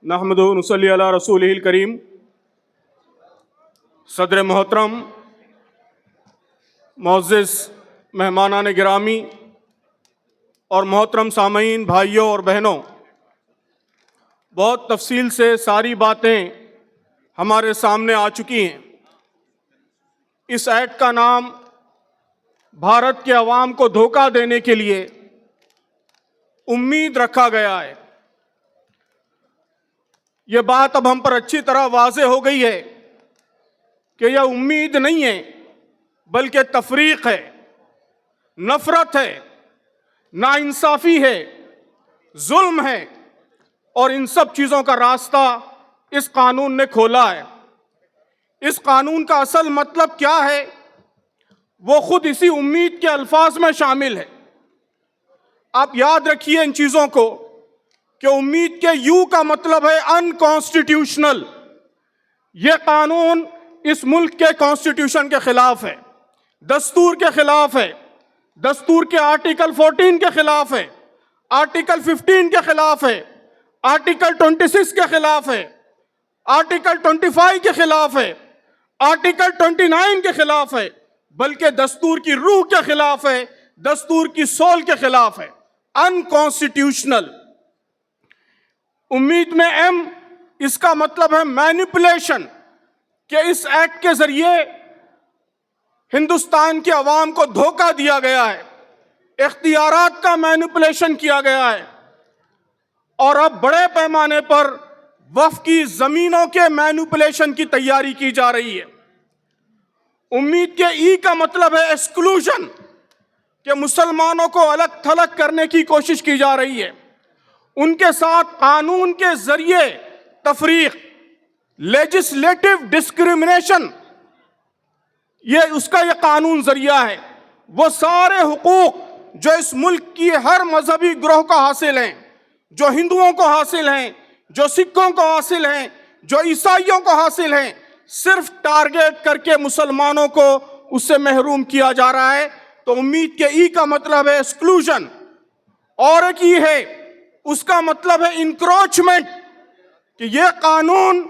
نحمد و نصلی علی رسول الکریم۔ صدر محترم، معزز مہمانان گرامی اور محترم سامعین، بھائیوں اور بہنوں، بہت تفصیل سے ساری باتیں ہمارے سامنے آ چکی ہیں۔ اس ایکٹ کا نام بھارت کے عوام کو دھوکہ دینے کے لیے امید رکھا گیا ہے۔ یہ بات اب ہم پر اچھی طرح واضح ہو گئی ہے کہ یہ امید نہیں ہے بلکہ تفریق ہے، نفرت ہے، ناانصافی ہے، ظلم ہے، اور ان سب چیزوں کا راستہ اس قانون نے کھولا ہے۔ اس قانون کا اصل مطلب کیا ہے وہ خود اسی امید کے الفاظ میں شامل ہے۔ آپ یاد رکھیے ان چیزوں کو کہ امید کے یو کا مطلب ہے انکانسٹیٹیوشنل۔ یہ قانون اس ملک کے کانسٹیٹیوشن کے خلاف ہے، دستور کے خلاف ہے، دستور کے آرٹیکل 14 کے خلاف ہے، آرٹیکل 15 کے خلاف ہے، آرٹیکل 26 کے خلاف ہے، آرٹیکل 25 کے خلاف ہے، آرٹیکل 29 کے خلاف ہے، بلکہ دستور کی روح کے خلاف ہے، دستور کی سول کے خلاف ہے، انکانسٹیٹیوشنل۔ امید میں ایم، اس کا مطلب ہے مینیپولیشن، کہ اس ایکٹ کے ذریعے ہندوستان کے عوام کو دھوکہ دیا گیا ہے، اختیارات کا مینیپولیشن کیا گیا ہے، اور اب بڑے پیمانے پر وقف کی زمینوں کے مینیپولیشن کی تیاری کی جا رہی ہے۔ امید کے ای کا مطلب ہے ایکسکلوژن، کہ مسلمانوں کو الگ تھلگ کرنے کی کوشش کی جا رہی ہے، ان کے ساتھ قانون کے ذریعے تفریق، لیجسلیٹو ڈسکریمنیشن، اس کا یہ قانون ذریعہ ہے۔ وہ سارے حقوق جو اس ملک کی ہر مذہبی گروہ کو حاصل ہیں، جو ہندوؤں کو حاصل ہیں، جو سکھوں کو حاصل ہیں، جو عیسائیوں کو حاصل ہیں، صرف ٹارگیٹ کر کے مسلمانوں کو اس سے محروم کیا جا رہا ہے۔ تو امید کے ای کا مطلب ہے ایکسکلوژن، اور ایک ای ہے، اس کا مطلب ہے انکروچمنٹ، کہ یہ قانون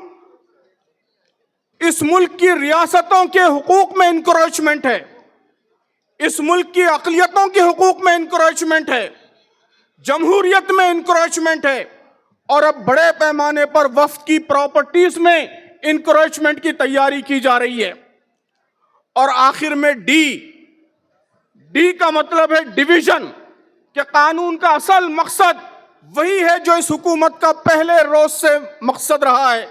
اس ملک کی ریاستوں کے حقوق میں انکروچمنٹ ہے، اس ملک کی اقلیتوں کے حقوق میں انکروچمنٹ ہے، جمہوریت میں انکروچمنٹ ہے، اور اب بڑے پیمانے پر وفد کی پراپرٹیز میں انکروچمنٹ کی تیاری کی جا رہی ہے۔ اور آخر میں ڈی کا مطلب ہے ڈویژن، کہ قانون کا اصل مقصد وہی ہے جو اس حکومت کا پہلے روز سے مقصد رہا ہے،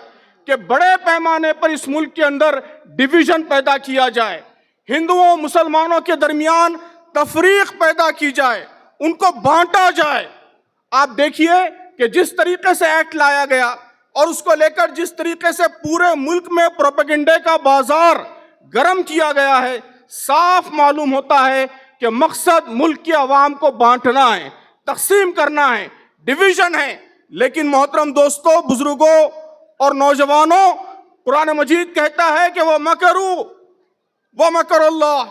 کہ بڑے پیمانے پر اس ملک کے اندر ڈویژن پیدا کیا جائے، ہندوؤں مسلمانوں کے درمیان تفریق پیدا کی جائے، ان کو بانٹا جائے۔ آپ دیکھیے کہ جس طریقے سے ایکٹ لایا گیا اور اس کو لے کر جس طریقے سے پورے ملک میں پروپیگنڈے کا بازار گرم کیا گیا ہے، صاف معلوم ہوتا ہے کہ مقصد ملک کے عوام کو بانٹنا ہے، تقسیم کرنا ہے، ڈویژن ہے۔ لیکن محترم دوستو، بزرگوں اور نوجوانوں، قرآن مجید کہتا ہے کہ وہ مکروا ومکر اللہ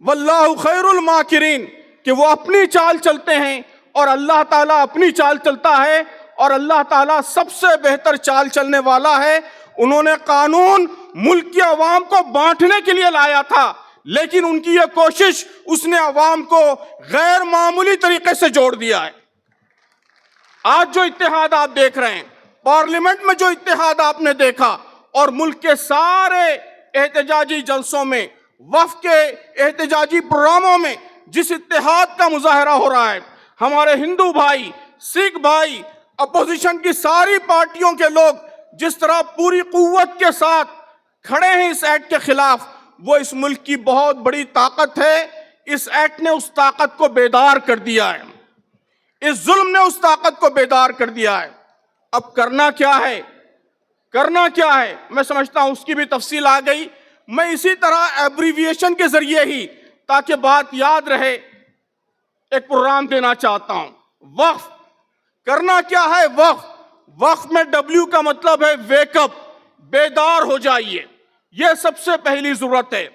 واللہ خیر الماکرین، کہ وہ اپنی چال چلتے ہیں اور اللہ تعالیٰ اپنی چال چلتا ہے، اور اللہ تعالیٰ سب سے بہتر چال چلنے والا ہے۔ انہوں نے قانون ملک کی عوام کو بانٹنے کے لیے لایا تھا، لیکن ان کی یہ کوشش، اس نے عوام کو غیر معمولی طریقے سے جوڑ دیا ہے۔ آج جو اتحاد آپ دیکھ رہے ہیں، پارلیمنٹ میں جو اتحاد آپ نے دیکھا، اور ملک کے سارے احتجاجی جلسوں میں، وفد کے احتجاجی پروگراموں میں جس اتحاد کا مظاہرہ ہو رہا ہے، ہمارے ہندو بھائی، سکھ بھائی، اپوزیشن کی ساری پارٹیوں کے لوگ جس طرح پوری قوت کے ساتھ کھڑے ہیں اس ایکٹ کے خلاف، وہ اس ملک کی بہت بڑی طاقت ہے۔ اس ایکٹ نے اس طاقت کو بیدار کر دیا ہے، اس ظلم نے اس طاقت کو بیدار کر دیا ہے۔ اب کرنا کیا ہے؟ کرنا کیا ہے؟ میں سمجھتا ہوں اس کی بھی تفصیل آ گئی۔ میں اسی طرح ایبریویشن کے ذریعے ہی، تاکہ بات یاد رہے، ایک پروگرام دینا چاہتا ہوں۔ وقف کرنا کیا ہے؟ وقف میں ڈبلیو کا مطلب ہے ویک اپ، بیدار ہو جائیے۔ یہ سب سے پہلی ضرورت ہے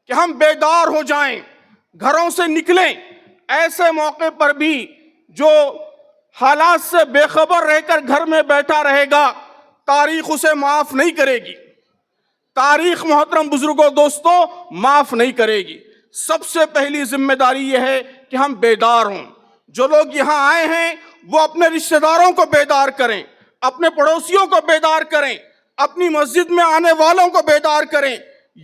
کہ ہم بیدار ہو جائیں، گھروں سے نکلیں۔ ایسے موقع پر بھی جو حالات سے بے خبر رہ کر گھر میں بیٹھا رہے گا، तारीख उसे माफ नहीं करेगी। तारीख मोहतरम बुजुर्गों दोस्तों माफ नहीं करेगी। सबसे पहली जिम्मेदारी यह है कि हम बेदार हों। जो लोग यहाँ आए हैं वो अपने रिश्तेदारों को बेदार करें, अपने पड़ोसियों को बेदार करें, अपनी मस्जिद में आने वालों को बेदार करें।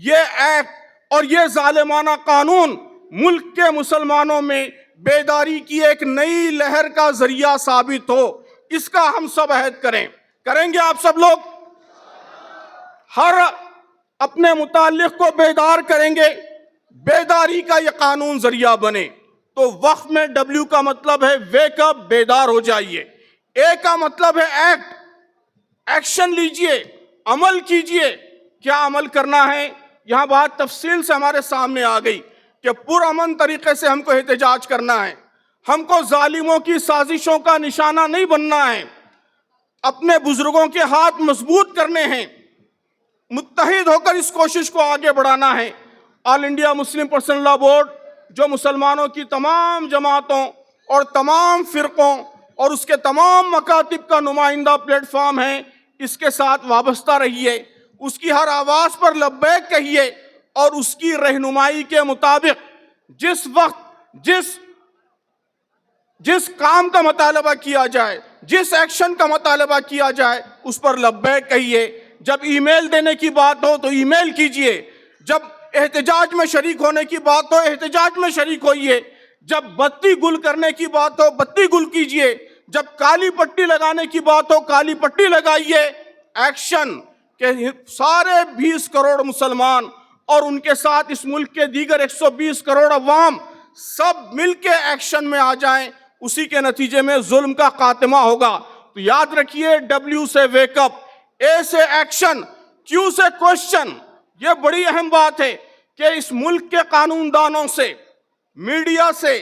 ये एक्ट और ये जालिमाना कानून मुल्क के मुसलमानों में बेदारी की एक नई लहर का जरिया साबित हो, इसका हम सब अहद करें। करेंगे आप सब लोग? हर अपने मुताल्लिक को बेदार करेंगे, बेदारी का ये कानून जरिया बने। तो वक्फ में डब्ल्यू का मतलब है वेक अप, बेदार हो जाइए। ए का मतलब है एक्ट, एक्शन लीजिए, अमल कीजिए। क्या अमल करना है? यहां बात तफसील से हमारे सामने आ गई कि पुरअमन तरीके से हमको एहतजाज करना है। हमको जालिमों की साजिशों का निशाना नहीं बनना है। अपने बुजुर्गों के हाथ मजबूत करने हैं, मुत्तहिद होकर इस कोशिश को आगे बढ़ाना है। All India Muslim personal law board जो मुसलमानों की तमाम जमातों और तमाम फिरकों और उसके तमाम मकातिब का नुमाइंदा प्लेटफॉर्म है, इसके साथ वाबस्ता रहिए, उसकी हर आवाज़ पर लब्बैक कहिए और उसकी रहनुमाई के मुताबिक जिस वक्त जिस काम का मुतालबा किया जाए, जिस एक्शन का मुतालबा किया जाए, उस पर लब्बैक कहिए। जब ईमेल देने की बात हो तो ईमेल कीजिए, जब एहतजाज में शरीक होने की बात हो एहतजाज में शरीक होइए, जब बत्ती गुल करने की बात हो बत्ती गुल कीजिए, जब काली पट्टी लगाने की बात हो काली पट्टी लगाइए। एक्शन के सारे 20 करोड़ मुसलमान और उनके साथ इस मुल्क के दीगर 120 करोड़ अवाम सब मिलके एक्शन में आ जाएं, उसी के नतीजे में जुल्म का खात्मा होगा। तो याद रखिए, डब्ल्यू से वेकअप, ए से एक्शन, क्यू से क्वेश्चन। ये बड़ी अहम बात है कि इस मुल्क के कानूनदानों से, मीडिया से,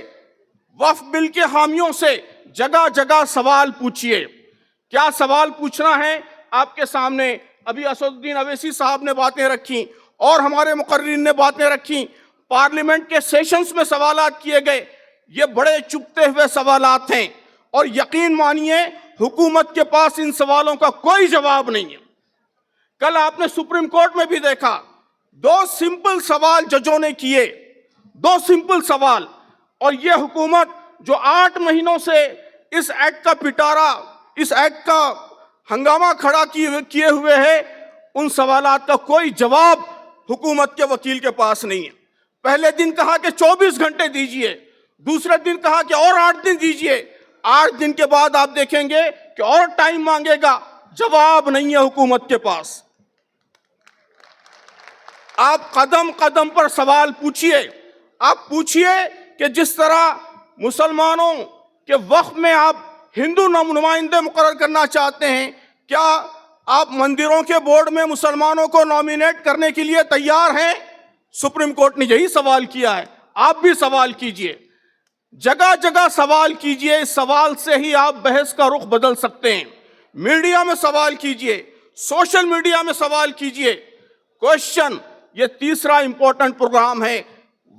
वक्फ बिल के हामियों से जगह जगह सवाल पूछिए। क्या सवाल पूछना है? आपके सामने अभी असदुद्दीन अवैसी साहब ने बातें रखी और हमारे मुकर्रिरीन ने बातें रखी। पार्लियामेंट के सेशंस में सवालात किए गए। ये बड़े चुपते हुए सवालात हैं और यकीन मानिए हुकूमत के पास इन सवालों का कोई जवाब नहीं है। कल आपने सुप्रीम कोर्ट में भी देखा, 2 सिंपल सवाल जजों ने किए, 2 सिंपल सवाल, और ये हुकूमत जो 8 महीनों से इस एक्ट का पिटारा, इस एक्ट का हंगामा खड़ा किए हुए है, उन सवालात का कोई जवाब हुकूमत के वकील के पास नहीं है। पहले दिन कहा कि 24 घंटे दीजिए, दूसरे दिन कहा कि और 8 दिन दीजिए, 8 दिन के बाद आप देखेंगे कि और टाइम मांगेगा। जवाब नहीं है हुकूमत के पास। आप कदम कदम पर सवाल पूछिए। आप पूछिए कि जिस तरह मुसलमानों के वक्फ में आप हिंदू नुमाइंदे मुकर्रर करना चाहते हैं, क्या आप मंदिरों के बोर्ड में मुसलमानों को नॉमिनेट करने के लिए तैयार हैं? सुप्रीम कोर्ट ने यही सवाल किया है। आप भी सवाल कीजिए, जगह जगह सवाल कीजिए। इस सवाल से ही आप बहस का रुख बदल सकते हैं। मीडिया में सवाल कीजिए, सोशल मीडिया में सवाल कीजिए। क्वेश्चन, ये तीसरा इंपॉर्टेंट प्रोग्राम है।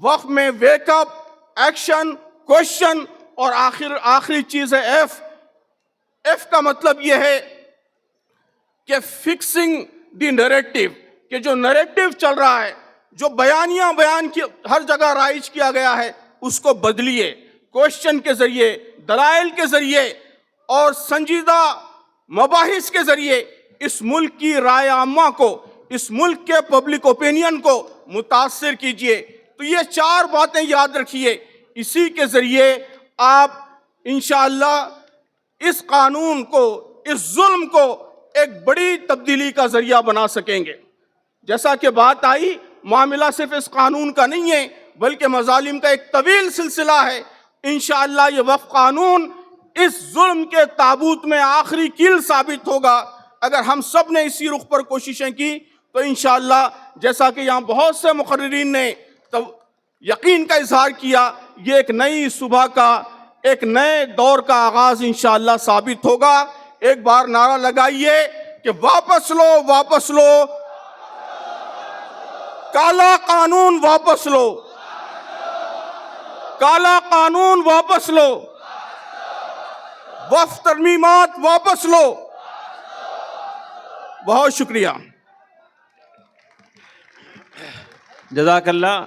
वक्फ में वेकअप, एक्शन, क्वेश्चन और आखिरी चीज है एफ। एफ का मतलब यह है कि फिक्सिंग द नैरेटिव, कि जो नैरेटिव चल रहा है, जो बयान की हर जगह राइज किया गया है, उसको बदलिए। क्वेश्चन के जरिए, दलाइल के जरिए और संजीदा मबाहिस के जरिए इस मुल्क की राय आम्मा को, इस मुल्क के पब्लिक ओपिनियन को मुतासिर कीजिए। तो ये 4 बातें याद रखिए। इसी के जरिए आप इंशाअल्लाह इस कानून को, इस जुल्म को एक बड़ी तब्दीली का जरिया बना सकेंगे। जैसा कि बात आई, मामला सिर्फ इस कानून का नहीं है बल्कि मजालिम का एक तवील सिलसिला है। इंशाअल्लाह ये वक्फ कानून इस जुल्म के ताबूत में आखिरी कील साबित होगा। अगर हम सब ने इसी रुख पर कोशिशें की तो इंशाअल्लाह, जैसा कि यहाँ बहुत से मुकर्रिरीन ने तो यकीन का इजहार किया, ये एक नई सुबह का, एक नए दौर का आगाज इंशाअल्लाह साबित होगा। एक बार नारा लगाइए कि वापस लो, वापस लो, काला कानून वापस लो, काला कानून वापस लो, वक्फ तरमीमात वापस लो, بہت شکریہ. جزاک اللہ.